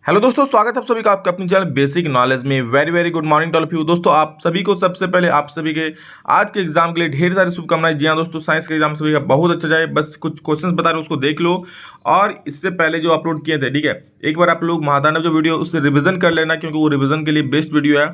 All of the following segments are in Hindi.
हेलो दोस्तों, स्वागत है आप सभी का आपके अपने चैनल बेसिक नॉलेज में। Very very good morning to all of you. दोस्तों, आप सभी को सबसे पहले आप सभी के आज के एग्जाम के लिए ढेर सारी शुभकामनाएं। जी हाँ दोस्तों, साइंस के एग्जाम सभी का बहुत अच्छा जाए। बस कुछ क्वेश्चंस बता रहे हैं, उसको देख लो। और इससे पहले जो अपलोड किए थे, ठीक है, एक बार आप लोग महादानव जो वीडियो उससे रिवीजन कर लेना, क्योंकि वो रिवीजन के लिए बेस्ट वीडियो है।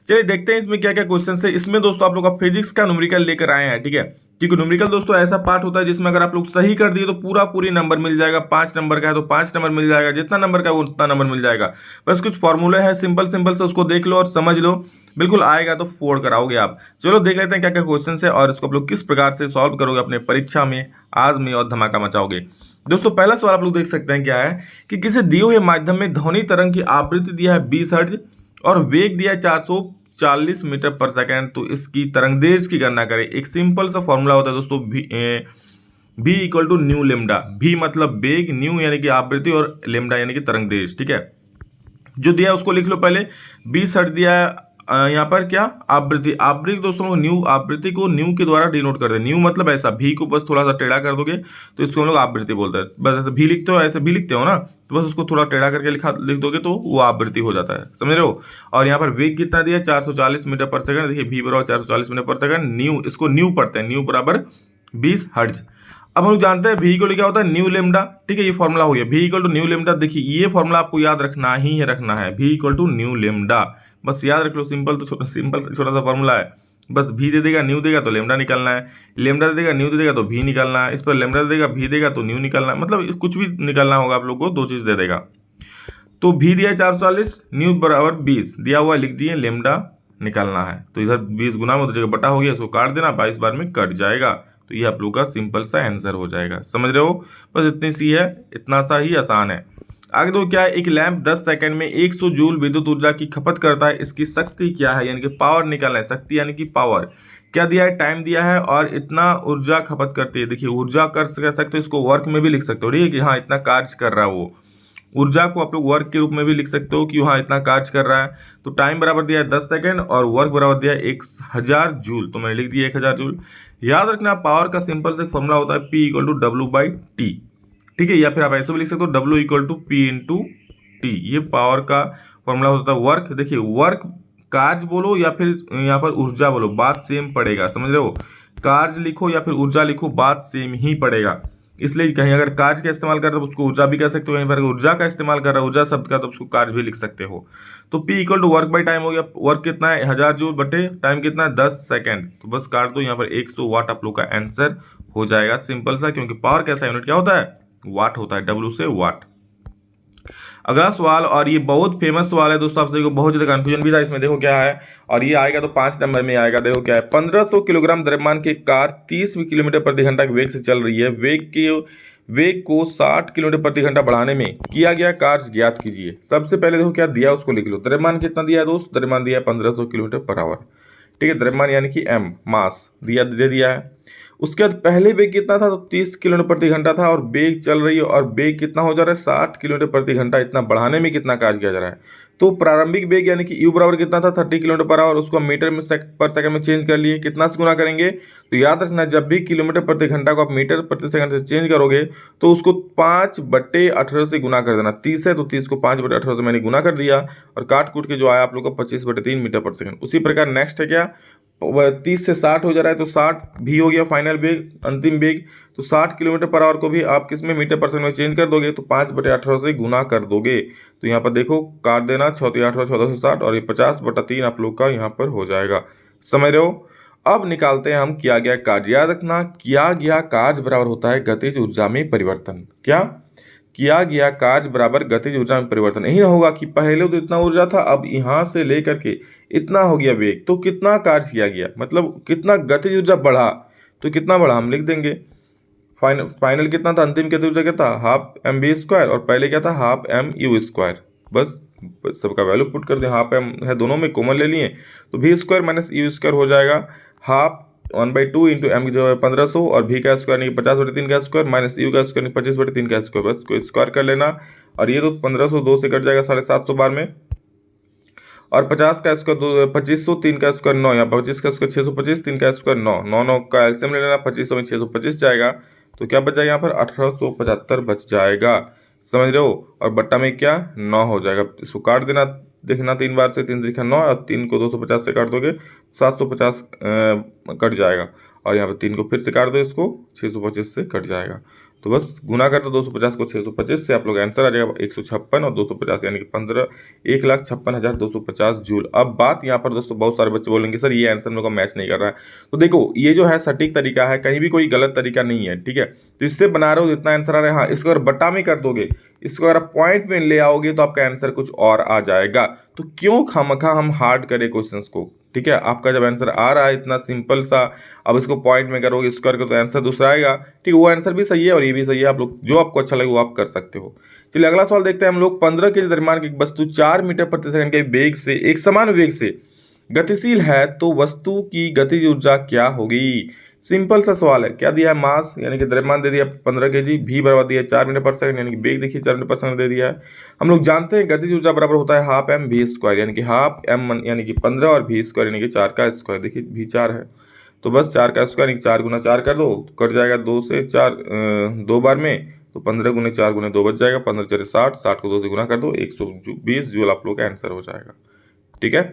चलिए देखते हैं इसमें क्या क्या क्वेश्चन है। इसमें दोस्तों आप लोग का फिजिक्स का न्यूमेरिकल लेकर आए हैं, ठीक है, क्योंकि न्यूमेरिकल दोस्तों ऐसा पार्ट होता है जिसमें अगर आप लोग सही कर दिए तो पूरी नंबर मिल जाएगा। 5 नंबर का है तो 5 नंबर मिल जाएगा, जितना नंबर का है उतना नंबर मिल जाएगा। बस कुछ फॉर्मूले हैं सिंपल सिंपल से, उसको देख लो और समझ लो, बिल्कुल आएगा तो फोड़ कराओगे आप। चलो देख लेते हैं क्या क्या क्वेश्चन है और इसको आप लोग किस प्रकार से सॉल्व करोगे अपने परीक्षा में आज में और धमाका मचाओगे। दोस्तों पहला सवाल आप लोग देख सकते हैं क्या है कि किसी दिए हुए माध्यम में ध्वनि तरंग की आवृत्ति दिया है 20 हर्ट्ज और वेग दिया है 440 मीटर पर सेकेंड, तो इसकी तरंगदैर्घ्य की गणना करें। एक सिंपल सा फॉर्मूला होता है दोस्तों, भी इक्वल टू न्यू लेमडा। भी मतलब वेग, न्यू यानी कि आवृत्ति और लेमडा यानी कि तरंगदैर्घ्य, ठीक है। जो दिया है उसको लिख लो पहले। 20 हर्ट्ज दिया है, यहाँ पर क्या आवृत्ति। आवृत्ति दोस्तों न्यू, आवृत्ति को न्यू के द्वारा डिनोट करते हैं। न्यू मतलब ऐसा, भी को बस थोड़ा सा टेढ़ा कर दोगे तो इसको हम लोग आवृत्ति बोलते हैं। बस ऐसे भी लिखते हो, ऐसे भी लिखते हो ना, तो बस उसको थोड़ा टेढ़ा करके लिख दोगे तो वो आवृत्ति हो जाता है, समझ रहे हो। और यहाँ पर वेग कितना दिया, 440 मीटर पर सेकंड। देखिए भी बराबर 440 मीटर पर सेकंड। न्यू, इसको न्यू पढ़ते हैं, न्यू बराबर 20 हर्ट्ज। अब हम लोग जानते हैं भी इक्वल क्या होता है, न्यू लेमडा, ठीक है। ये फॉर्मूला हो गया, भी इक्वल टू न्यू लेमडा। देखिए ये फॉर्मूला आपको याद रखना ही है, रखना है, भी इक्वल टू न्यू लेमडा, बस याद रख लो। सिंपल तो सिंपल छोटा सा फॉर्मूला है। बस भी दे देगा, न्यू देगा तो लेमडा निकालना है, लेमडा दे देगा, न्यू दे देगा तो भी निकालना है, इस पर लेमडा दे देगा, भी देगा तो न्यू निकालना है। मतलब कुछ भी निकालना होगा आप लोग को, दो चीज दे देगा। तो भी दिया 440, न्यू बराबर 20 दिया हुआ, लिख दिए, लेमडा निकालना है। तो इधर 20 गुना में हो जगह बटा हो गया, इसको काट देना, 22 बार में कट जाएगा। तो ये आप लोग का सिंपल सा आंसर हो जाएगा, समझ रहे हो। बस इतनी सी है, इतना सा ही आसान है। आगे दो क्या है, एक लैंप 10 सेकंड में 100 जूल विद्युत ऊर्जा की खपत करता है, इसकी शक्ति क्या है, यानी कि पावर निकालना है। शक्ति यानी कि पावर क्या दिया है, टाइम दिया है और इतना ऊर्जा खपत करती है। देखिए ऊर्जा कर सकते हो, इसको वर्क में भी लिख सकते हो, ठीक है, कि हाँ इतना कार्य कर रहा है वो। ऊर्जा को आप लोग वर्क के रूप में भी लिख सकते हो कि वहाँ इतना कार्य कर रहा है। तो टाइम बराबर दिया है 10 सेकंड और वर्क बराबर दिया है 1000 जूल, तो मैंने लिख दिया 1000 जूल। याद रखना पावर का सिंपल से फॉर्मूला होता है P इक्वल टू W/T, ठीक है, या फिर आप ऐसे भी लिख सकते हो W equal to P into T। ये पावर का फॉर्मूला होता है। वर्क, देखिए वर्क कार्य बोलो या फिर यहाँ पर ऊर्जा बोलो, बात सेम पड़ेगा, समझ रहे हो। कार्य लिखो या फिर ऊर्जा लिखो, बात सेम ही पड़ेगा। इसलिए कहीं अगर कार्य का इस्तेमाल कर रहे हो तो उसको ऊर्जा भी कह सकते हो, कहीं पर ऊर्जा का इस्तेमाल कर रहे हो, ऊर्जा शब्द का, तो उसको कार्य भी लिख सकते हो। तो P equal to work by time हो गया। वर्क कितना है 1000 जूल बटे टाइम कितना है 10 सेकंड, तो बस काट दो, यहाँ पर 100 वाट आप लोग का आंसर हो जाएगा। सिंपल सा, क्योंकि पावर कैसा यूनिट क्या होता है, वाट होता है, W से वाट। अगला सवाल, और ये बहुत फेमस सवाल है दोस्तों, आप सभी को बहुत ज्यादा कंफ्यूजन भी था इसमें। देखो क्या है, और ये आएगा तो 5 नंबर में आएगा। देखो क्या है, 1500 किलोग्राम द्रव्यमान की कार 30 किलोमीटर प्रति घंटा के वेग से चल रही है। वेग को 60 किलोमीटर प्रति घंटा बढ़ाने में किया गया कार्य ज्ञात कीजिए। सबसे पहले देखो क्या दिया उसको लिख लो। द्रव्यमान कितना दिया है दोस्त, द्रव्यमान दिया है 1500 किलोमीटर पर आवर, ठीक है। द्रव्यमान यानी कि m, मास दे दिया है। उसके बाद पहले वेग कितना था, तो 30 किलोमीटर प्रति घंटा था, और वेग चल रही है और वेग कितना हो जा रहा है 60 किलोमीटर प्रति घंटा। इतना बढ़ाने में कितना कार्य किया जा रहा है। तो प्रारंभिक वेग यानी कि u बराबर कितना था 30 किलोमीटर पर आवर, उसको मीटर में पर सेकंड में चेंज कर लिए। कितना से गुना करेंगे, तो याद रखना जब भी किलोमीटर प्रति घंटा को आप मीटर प्रति सेकंड से चेंज करोगे तो उसको 5/18 से गुना कर देना। 30 है तो 30 को 5/18 से मैंने गुना कर दिया, और काट कूट के जो आया आप लोग को 25/3 मीटर पर सेकंड। उसी प्रकार नेक्स्ट है क्या, 30 से 60 हो जा रहा है तो 60 भी हो गया फाइनल वेग, अंतिम वेग। तो 60 किलोमीटर पर आवर को भी आप किस में, मीटर पर सेकंड में चेंज कर दोगे, तो 5/18 से गुना कर दोगे। तो यहाँ पर देखो काट देना, 6×8 1460, और ये 50/3 आप लोग का यहाँ पर हो जाएगा, समझ रहे हो। अब निकालते हैं हम किया गया कार्य। याद रखना किया गया कार्य बराबर होता है गतिज ऊर्जा में परिवर्तन। क्या, किया गया कार्य बराबर गतिज ऊर्जा में परिवर्तन। यही ना होगा कि पहले तो इतना ऊर्जा था, अब यहाँ से लेकर के इतना हो गया वेग, तो कितना कार्य किया गया, मतलब कितना गतिज ऊर्जा बढ़ा, तो कितना बढ़ा हम लिख देंगे। फाइनल कितना था, अंतिम गतिज ऊर्जा क्या था, हाफ mv², और पहले क्या था हाफ mu²। बस सबका वैल्यू पुट कर दें, हाफ m है दोनों में कॉमन ले लिए, तो v² माइनस u² हो जाएगा हाफ 1/2 इंटू m जो है 1500, और v का स्क्वायर नहीं 50/3 का स्क्वायर, माइनस u का स्क्वायर नहीं 25/3 का स्क्वायर, बस को स्क्वायर कर लेना। और ये तो 1500 2 से कट जाएगा 750 बार में, और 50 का स्क्वायर 2500, 3 का स्क्वायर 9, यहाँ 25 का स्क्वायर 625, 3 का स्क्वायर 9, 9 का एलसीएम ले लेना, 2500 में 625 जाएगा, तो क्या बच जाएगा यहाँ पर 1875 बच जाएगा। समझ रहे हो। और बट्टा में क्या 9 हो जाएगा। इसको काट देना, देखना 3 बार से, 3 3 9 और 3 को 250 से काट दोगे 750 कट जाएगा। और यहाँ पर 3 को फिर से काट दो, इसको 625 से कट जाएगा। तो बस गुना कर दो 250 को 625 से, आप लोग आंसर आ जाएगा 156 और 250 यानी कि 1,56,250 जूल। अब बात यहाँ पर दोस्तों, बहुत सारे बच्चे बोलेंगे सर ये आंसर मेरे को मैच नहीं कर रहा है। तो देखो ये जो है सटीक तरीका है, कहीं भी कोई गलत तरीका नहीं है, ठीक है। तो इससे बना रहे हो जितना आंसर आ रहा है, हाँ इसको अगर बट्टा में कर दोगे, इसको अगर आप पॉइंट में ले आओगे तो आपका आंसर कुछ और आ जाएगा। तो क्यों खामखा हम हार्ड करें क्वेश्चंस को, ठीक है। आपका जब आंसर आ रहा है इतना सिंपल सा, अब इसको पॉइंट में करोगे, इसको करके तो आंसर दूसरा आएगा, ठीक है। वो आंसर भी सही है और ये भी सही है, आप लोग जो आपको अच्छा लगे वो आप कर सकते हो। चलिए अगला सवाल देखते हैं हम लोग। 15 के द्रव्यमान की वस्तु 4 मीटर प्रति सेकंड के वेग से एक समान वेग से गतिशील है तो वस्तु की गतिज ऊर्जा क्या होगी। सिंपल सा सवाल है। क्या दिया है, मास यानी कि द्रव्यमान दे दिया 15 kg, भी बराबर दिया 4 मीटर पर सेकंड यानी कि वेग देखिए 4 मीटर पर सेकंड दे दिया है। हम लोग जानते हैं गतिज ऊर्जा बराबर होता है हाफ एम वी स्क्वायर, यानी कि हाफ एम यानी कि 15 और वी स्क्वायर यानी कि 4 का स्क्वायर। देखिए भी 4 है तो बस 4 का स्क्वायर यानी कि 4 गुना 4 कर दो तो कट जाएगा 2 से 4 दो बार में, तो 15 गुने 4 गुने 2 बच जाएगा, 15 4 60, 60 को 2 से गुना कर दो 120 जूल आप लोग का आंसर हो जाएगा, ठीक है।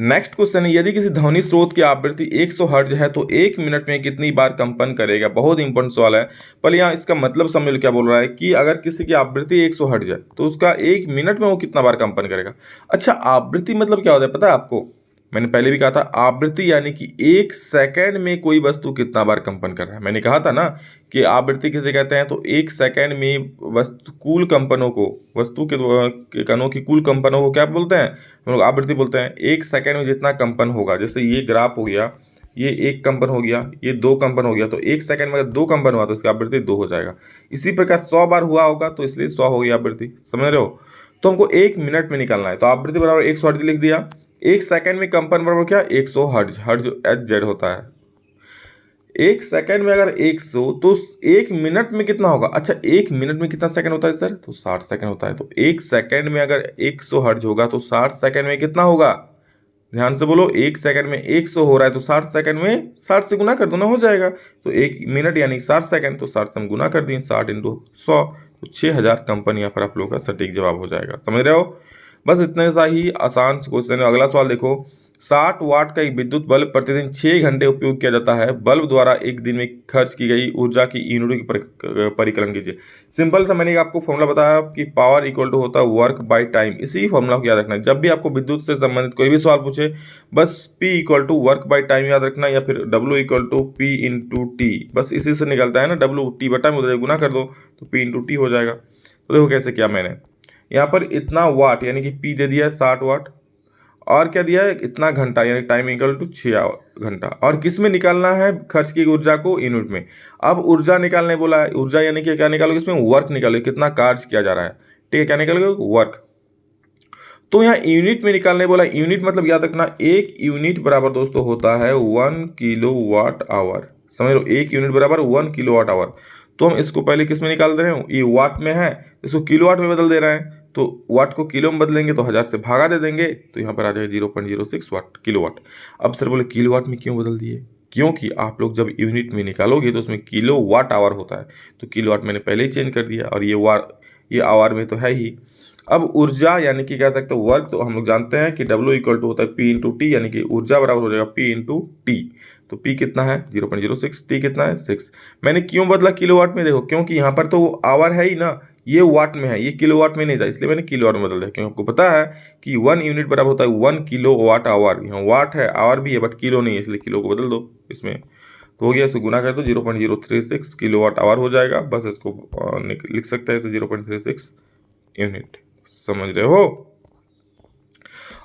नेक्स्ट क्वेश्चन है, यदि किसी ध्वनि स्रोत की आवृत्ति 100 हर्ट्ज है तो 1 मिनट में कितनी बार कंपन करेगा। बहुत इंपॉर्टेंट सवाल है। पहले यहाँ इसका मतलब समझ लो क्या बोल रहा है कि अगर किसी की आवृत्ति 100 हर्ट्ज है तो उसका 1 मिनट में वो कितना बार कंपन करेगा। अच्छा आवृत्ति मतलब क्या होता है पता है आपको, मैंने पहले भी कहा था आवृत्ति यानी कि 1 सेकंड में कोई वस्तु कितना बार कंपन कर रहा है। मैंने कहा था ना कि आवृत्ति किसे कहते हैं, तो 1 सेकंड में वस्तु कुल कंपनों को, वस्तु के कणों की कुल कंपनों को क्या बोलते हैं, हम लोग आवृत्ति बोलते हैं। 1 सेकंड में जितना कंपन होगा, जैसे ये ग्राफ हो गया, ये 1 कंपन हो गया, ये 2 कंपन हो गया, तो 1 सेकंड में अगर 2 कंपन हुआ तो इसकी आवृत्ति 2 हो जाएगा। इसी प्रकार 100 बार हुआ होगा तो इसलिए 100 हो गई आवृत्ति, समझ रहे हो। तो हमको 1 मिनट में निकालना है, तो आवृत्ति बराबर 100 हर्ट्ज लिख दिया। 1 सेकंड में कंपन बराबर क्या 100 हर्ट्ज, हर्ट्ज एच जेड होता है। 1 सेकंड में अगर 100 तो 1 मिनट में कितना होगा। अच्छा 1 मिनट में कितना सेकंड होता है सर, तो 60 सेकंड होता है। तो 1 सेकंड में अगर 100 हर्ट्ज होगा तो 60 सेकंड में कितना होगा, ध्यान से बोलो। 1 सेकंड में 100 हो रहा है तो 60 सेकंड में 60 से गुना कर दो ना, हो जाएगा। तो 1 मिनट यानी 60 सेकंड, तो 60 से हम गुना कर दिए 60 × 100, तो 6000 कंपन यहाँ पर आप लोगों का सटीक जवाब हो जाएगा, समझ रहे हो। बस इतने सा ही आसान क्वेश्चन है। अगला सवाल देखो, 60 वाट का एक विद्युत बल्ब प्रतिदिन 6 घंटे उपयोग किया जाता है। बल्ब द्वारा एक दिन में खर्च की गई ऊर्जा की यूनिट की परिकलन कीजिए। सिंपल सा मैंने आपको फॉर्मूला बताया कि पावर इक्वल टू होता है वर्क बाय टाइम। इसी फॉर्मूला को याद रखना है जब भी आपको विद्युत से संबंधित कोई भी सवाल पूछे, बस P equal to work by time याद रखना, या फिर W equal to P × T, बस इसी से निकलता है ना। W T बटा में उधर गुना कर दो तो P × T हो जाएगा। तो देखो कैसे किया मैंने, यहाँ पर इतना वाट यानी कि P दे दिया है 60 वाट, और क्या दिया है इतना घंटा यानी टाइम इक्वल टू 6 घंटा, और किस में निकालना है खर्च की ऊर्जा को, यूनिट में। अब ऊर्जा निकालने बोला है, ऊर्जा यानी कि क्या निकालोगे, इसमें वर्क निकालोगे, कितना कार्य किया जा रहा है, ठीक है। क्या निकालोगे, वर्क। तो यहाँ यूनिट में निकालने बोला, यूनिट मतलब याद रखना 1 यूनिट बराबर दोस्तों होता है 1 किलोवाट आवर, समझ लो। 1 यूनिट बराबर 1 किलोवाट आवर। तो हम इसको पहले किस में निकाल दे रहे हैं, ये वाट में है, इसको किलोवाट में बदल दे रहे हैं, तो वाट को किलो में बदलेंगे तो 1000 से भागा दे देंगे, तो यहाँ पर आ जाएगा 0.06 वाट किलोवाट। अब सर बोले किलोवाट में क्यों बदल दिए, क्योंकि आप लोग जब यूनिट में निकालोगे तो उसमें किलोवाट आवर होता है, तो किलोवाट मैंने पहले ही चेंज कर दिया, और ये आवर में तो है ही। अब ऊर्जा यानी कि कह सकते हो वर्क, तो हम लोग जानते हैं कि W इक्वल टू होता है P × T, यानी कि ऊर्जा बराबर हो जाएगा P × T। तो P कितना है 0.06, T कितना है 6। मैंने क्यों बदला किलोवाट में, देखो क्योंकि यहाँ पर तो आवर है ही ना, ये वाट में है, ये किलोवाट में नहीं था, इसलिए मैंने किलोवाट में बदल दिया। क्योंकि आपको पता है कि 1 यूनिट बराबर होता है 1 किलोवाट आवर। यहाँ वाट है, आवर भी है, बट किलो नहीं है, इसलिए किलो को बदल दो इसमें, तो हो गया। इसको गुना कर दो 0.036 किलोवाट आवर हो जाएगा। बस इसको लिख सकते हैं इसे 0.36 यूनिट, समझ रहे हो।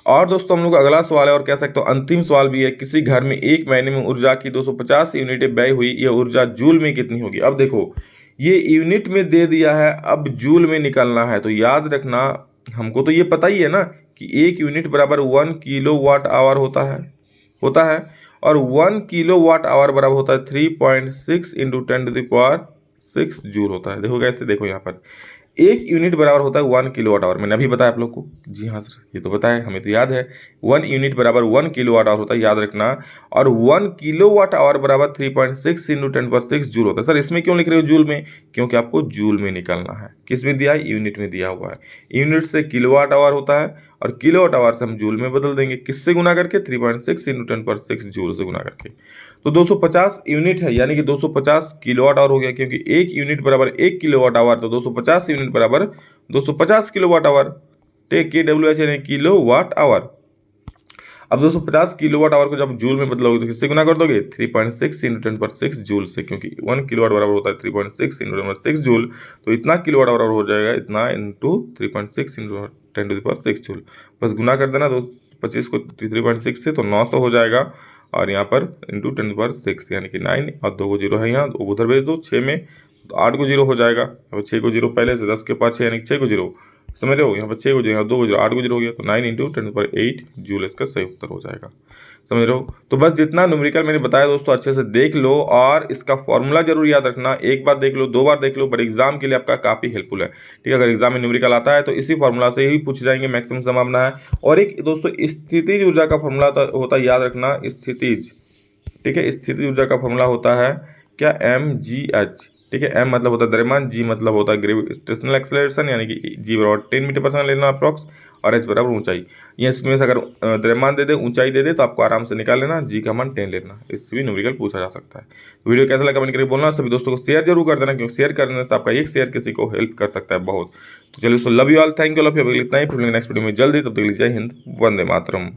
और दोस्तों हम लोग अगला सवाल है, और कह सकते हो अंतिम सवाल भी है। किसी घर में 1 महीने में ऊर्जा की 250 यूनिटें व्यय हुई, यह ऊर्जा जूल में कितनी होगी। अब देखो ये यूनिट में दे दिया है, अब जूल में निकालना है। तो याद रखना, हमको तो ये पता ही है ना कि 1 यूनिट बराबर 1 किलोवाट आवर होता है, और 1 किलोवाट आवर बराबर होता है 3.6 × 10⁻⁶ जूल होता है। देखो कैसे, देखो यहाँ पर एक यूनिट बराबर होता है 1 किलोवाट आवर। मैंने अभी बताया आप लोग को। जी हाँ सर, ये तो बताया, हमें तो याद है। 1 यूनिट बराबर 1 किलोवाट आवर होता है, याद रखना। और 1 किलोवाट आवर बराबर 3.6 × 10⁻⁶ जूल होता है। सर इसमें क्यों लिख रहे हो जूल में? क्योंकि आपको जूल में निकालना है। किस में दिया है? यूनिट में दिया हुआ है। यूनिट से किलोवाट आवर होता है और किलोवाट आवर से हम जूल में बदल देंगे। किससे गुना करके? 3.6 × 10⁻⁶ जूल से गुना करके। तो 250 यूनिट है, यानी कि 250 किलोवाट आवर हो गया, क्योंकि एक यूनिट बराबर 1 किलोवाट आवर, तो 250 यूनिट बराबर 250 किलोवाट आवर। टेक KWH यानी किलोवाट आवर। अब 250 किलोवाट आवर को जब जूल में बदलोगे तो किससे गुना कर दोगे? 3.6 × 10⁻⁶ जूल से, क्योंकि 1 किलोवाट बराबर होता है 3.6 × 10⁻⁶ जूल। तो इतना किलोवाट आवर हो जाएगा, इतना इंटू 3.6 × 10⁻⁶ जूल। बस गुना कर देना 225 को 3.6 से, तो 900 हो जाएगा। और यहाँ पर इंटू 10⁻⁶ यानी कि 9, और 2 को 0 है यहाँ, उधर भेज दो 6 में, तो 8 को 0 हो जाएगा। अब 6 को 0 पहले से, 10 के पास 6 यानी कि 6 को 0, समझ रहे हो? यहाँ पर 6 को 0, यहाँ 2 को 0, 8 को 0 हो गया, तो 9 × 10⁸ जूल इसका सही उत्तर हो जाएगा। समझ रहे हो? तो बस जितना न्यूमेरिकल मैंने बताया दोस्तों अच्छे से देख लो, और इसका फॉर्मूला जरूर याद रखना। एक बार देख लो, 2 बार देख लो, बट एग्जाम के लिए आपका काफी हेल्पफुल है। ठीक है, अगर एग्जाम में न्यूमेरिकल आता है तो इसी फॉर्मूला से ही पूछ जाएंगे, मैक्सिमम संभावना है। और एक दोस्तों स्थितिज ऊर्जा का फॉर्मूला होता है, याद रखना, स्थितिज। ठीक है, स्थितिज ऊर्जा का फॉर्मूला होता है क्या? mgh। ठीक है, m मतलब होता है द्रव्यमान, g मतलब होता है ग्रेविटेशनल एक्सेलरेशन, यानी कि g बराबर 10 मीटर/सेकंड लेना अप्रॉक्स, और h बराबर ऊंचाई। ये इसमें से अगर द्रव्यमान दे दे, ऊंचाई दे दे, तो आपको आराम से निकाल लेना, g का मान 10 लेना। इससे भी न्यूमेरिकल पूछा जा सकता है। वीडियो कैसा लगा कमेंट करके बोलना। सभी दोस्तों को शेयर जरूर कर देना, क्योंकि शेयर करने से आपका एक शेयर किसी को हेल्प कर सकता है बहुत। तो चलिए, so love you all, thank you, love you. अगले इतना ही, फिर नेक्स्ट वीडियो में जल्दी, तब तक के लिए जय हिंद, वंदे मातरम।